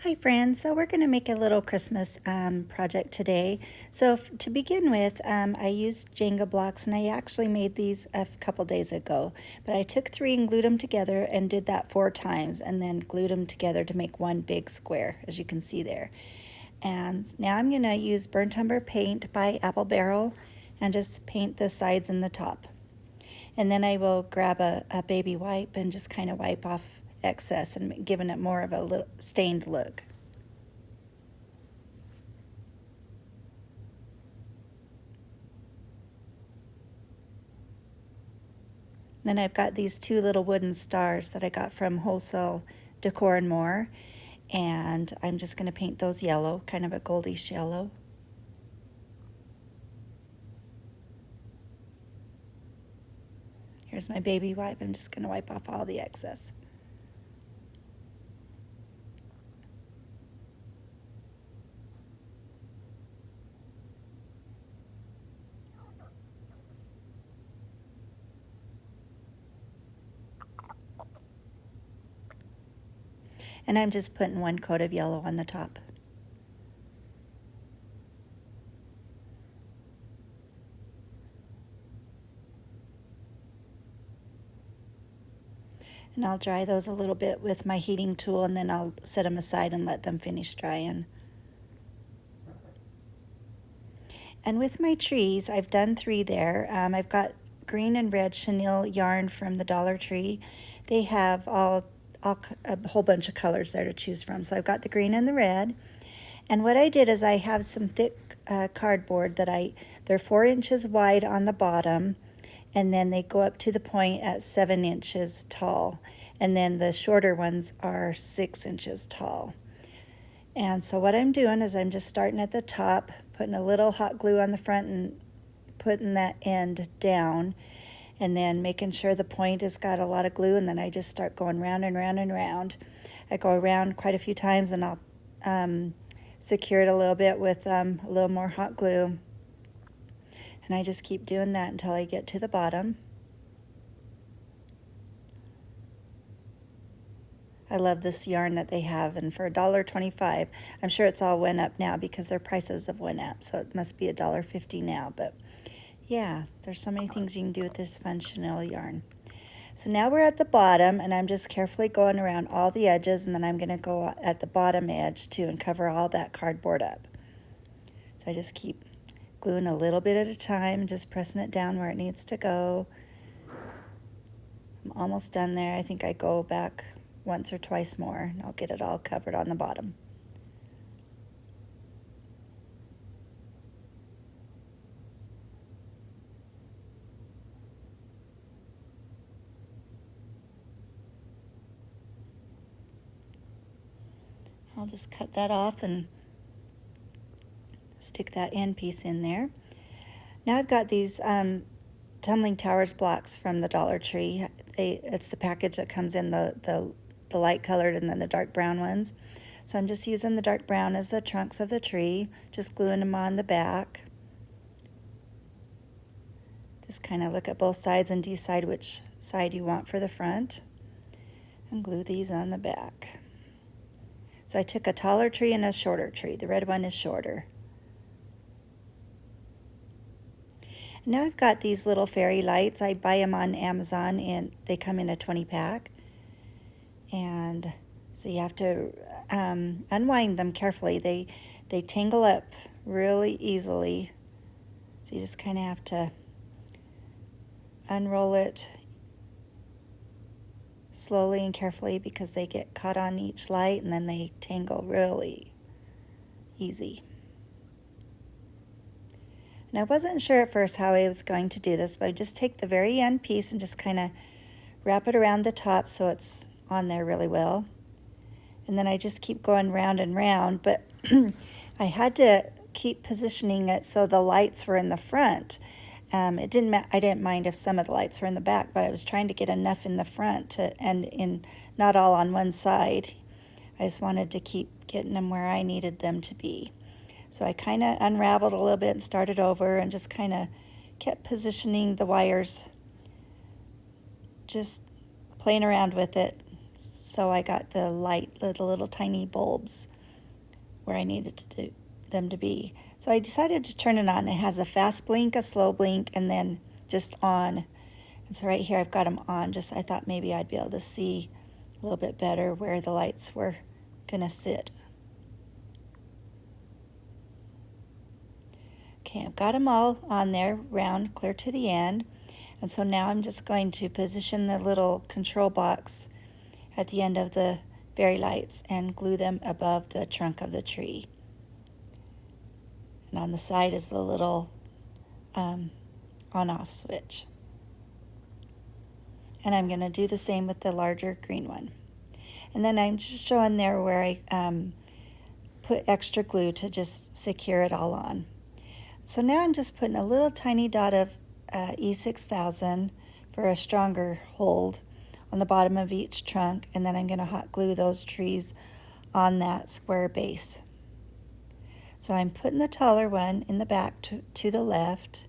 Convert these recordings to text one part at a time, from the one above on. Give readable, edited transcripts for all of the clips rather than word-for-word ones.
Hi friends, so we're going to make a little Christmas project today. So to begin with, I used Jenga blocks, and I actually made these a couple days ago. But I took 3 and glued them together and did that 4 times, and then glued them together to make one big square, as you can see there. And now I'm going to use burnt umber paint by Apple Barrel and just paint the sides and the top. And then I will grab a baby wipe and just kind of wipe off excess and giving it more of a little stained look. Then I've got these 2 little wooden stars that I got from Wholesale Decor and More, and I'm just going to paint those yellow, kind of a goldish yellow. Here's my baby wipe. I'm just going to wipe off all the excess. And I'm just putting 1 coat of yellow on the top. And I'll dry those a little bit with my heating tool, and then I'll set them aside and let them finish drying. And with my trees, I've done 3 there. I've got green and red chenille yarn from the Dollar Tree. They have a whole bunch of colors there to choose from. So I've got the green and the red. And what I did is I have some thick cardboard that they're 4 inches wide on the bottom, and then they go up to the point at 7 inches tall. And then the shorter ones are 6 inches tall. And so what I'm doing is I'm just starting at the top, putting a little hot glue on the front and putting that end down, and then making sure the point has got a lot of glue, and then I just start going round and round and round. I go around quite a few times, and I'll secure it a little bit with a little more hot glue. And I just keep doing that until I get to the bottom. I love this yarn that they have, and for $1.25, I'm sure it's all went up now because their prices have went up, so it must be $1.50 now. But yeah, there's so many things you can do with this fun chenille yarn. So now we're at the bottom, and I'm just carefully going around all the edges, and then I'm going to go at the bottom edge too and cover all that cardboard up. So I just keep gluing a little bit at a time, just pressing it down where it needs to go. I'm almost done there. I think I go back once or twice more, and I'll get it all covered on the bottom. I'll just cut that off and stick that end piece in there. Now I've got these Tumbling Towers blocks from the Dollar Tree. It's the package that comes in the light colored and then the dark brown ones. So I'm just using the dark brown as the trunks of the tree, just gluing them on the back. Just kind of look at both sides and decide which side you want for the front, and glue these on the back. So I took a taller tree and a shorter tree. The red one is shorter. Now I've got these little fairy lights. I buy them on Amazon, and they come in a 20-pack. And so you have to unwind them carefully. They tangle up really easily. So you just kind of have to unroll it slowly and carefully because they get caught on each light, and then they tangle really easy. And I wasn't sure at first how I was going to do this, but I just take the very end piece and just kind of wrap it around the top so it's on there really well. And then I just keep going round and round, but I had to keep positioning it so the lights were in the front. I didn't mind if some of the lights were in the back, but I was trying to get enough in the front and not all on one side. I just wanted to keep getting them where I needed them to be. So I kind of unraveled a little bit and started over and just kind of kept positioning the wires, just playing around with it So I got the little tiny bulbs where I needed them to be. So I decided to turn it on. It has a fast blink, a slow blink, and then just on. And so right here I've got them on. I thought maybe I'd be able to see a little bit better where the lights were gonna sit. Okay, I've got them all on there, round, clear to the end. And so now I'm just going to position the little control box at the end of the fairy lights and glue them above the trunk of the tree. And on the side is the little on-off switch. And I'm going to do the same with the larger green one. And then I'm just showing there where I put extra glue to just secure it all on. So now I'm just putting a little tiny dot of E6000 for a stronger hold on the bottom of each trunk, and then I'm going to hot glue those trees on that square base. So I'm putting the taller one in the back to the left,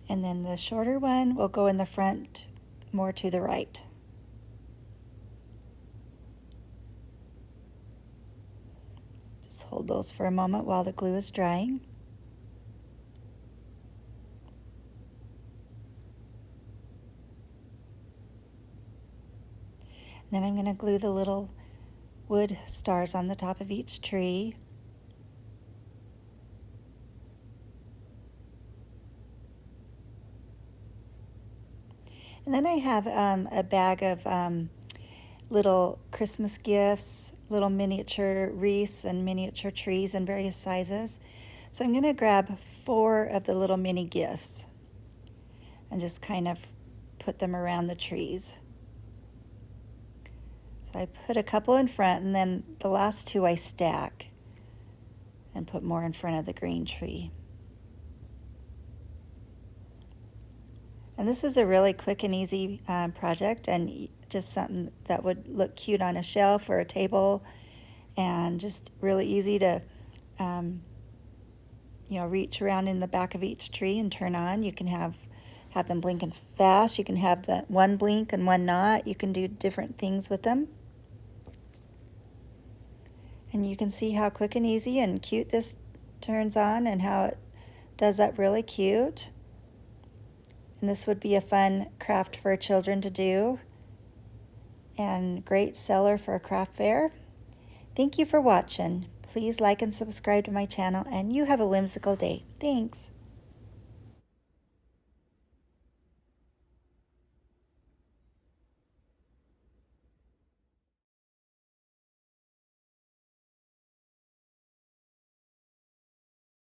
and then the shorter one will go in the front more to the right. Just hold those for a moment while the glue is drying. Then I'm going to glue the little wood stars on the top of each tree. And then I have a bag of little Christmas gifts, little miniature wreaths and miniature trees in various sizes. So I'm going to grab 4 of the little mini gifts and just kind of put them around the trees. So I put a couple in front, and then the last 2 I stack and put more in front of the green tree. And this is a really quick and easy project, and just something that would look cute on a shelf or a table, and just really easy to reach around in the back of each tree and turn on. You can have them blinking fast. You can have the one blink and one not. You can do different things with them. And you can see how quick and easy and cute this turns on, and how it does that really cute. And this would be a fun craft for children to do, and great seller for a craft fair. Thank you for watching. Please like and subscribe to my channel, and you have a whimsical day. Thanks.